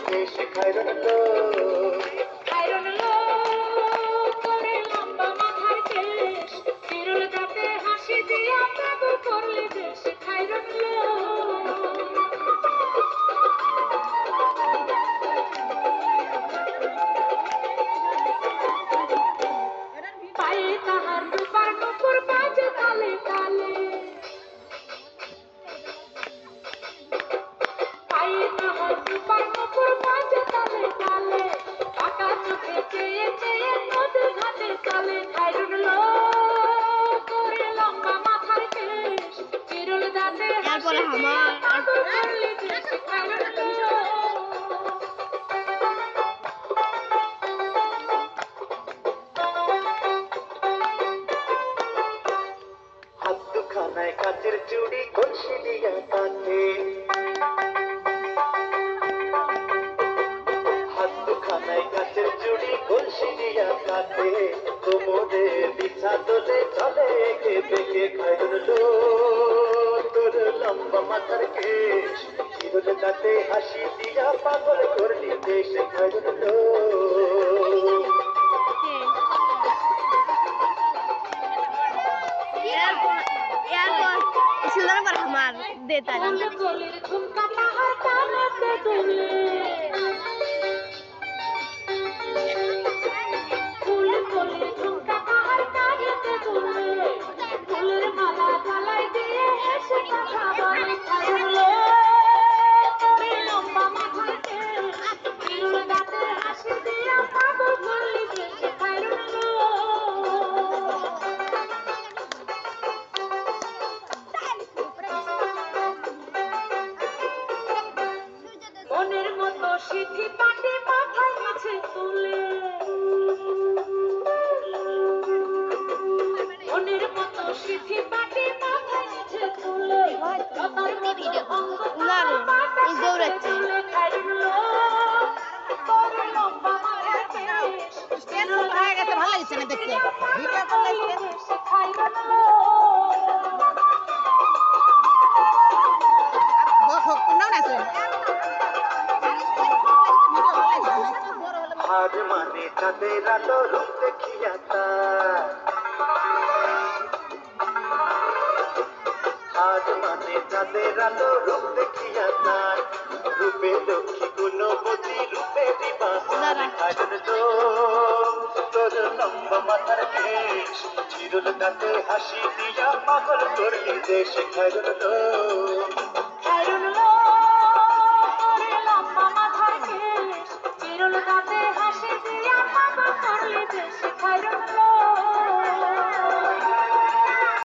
দেশ খায়রন লো খায়রন লো করে লম্বা মাথার কেশ বিরল দাঁতে হাসি দিয়া পাগল করলে দেশ খায়রন লো পায়ে তাহার রূপার নুপুর বাজে তালে তালে পায়ে তাহার রূপার নুপুর বাজে তালে তালে পাকা চোখে চেয়ে চেয়ে নদী ঘাটে চলে খায়রন লো করে লম্বা মাথার কেশ বিরল দাঁতে হাসি দিয়ে পাগল করলে দেশ খায়রন লো হাত দুখানায় কাচের চুড়ি কলসি দিয়া কাঁধে হাত দুখানায় কাচের চুড়ি কলসি দিয়া কাঁধে কোমরে বিছা তোলে চলে একে বেঁকে খায়রন লো তোর লম্বা মাথার কেশ বিরল দাঁতে হাসি দিয়া পাগল করলি দেশ খায়রন লো কলির ঝুমকা তাহার কানেতে দুলে ফুল কলির ঝুমকা তাহার কানেতে দুলে ফুলের মালা গলায় দিয়ে এসে কথা বলে খায়রন লো করে লম্বা মাথার কেশ বিরল দাঁতে হাসি দিয়া পাগল করলি দেশ খায়রন লো মনের মতো সিদ্ধি পাটি মাথায় নিচে তুলে মনের মতো সিদ্ধি পাটি মাথায় নিচে তুলে লতার মতো অঙ্গ তার মাথা সাথে তুলে খায়রন লো করে লম্বা মাথার কেশ ভালো লাগছে না দেখতে ভিডিও করলে খায়রন লো হার মানে চাঁদের আলো রূপ দেখিয়া তার হার মানে চাঁদের আলো রূপ দেখিয়া তার রূপে লক্ষ্মী গুণবতী রূপে দিবাহার খায়রন লো তোর লম্বা মাথার কেশ চিরল দাঁতে হাসি দিয়া পাগল করলি দেশ খায়রন লো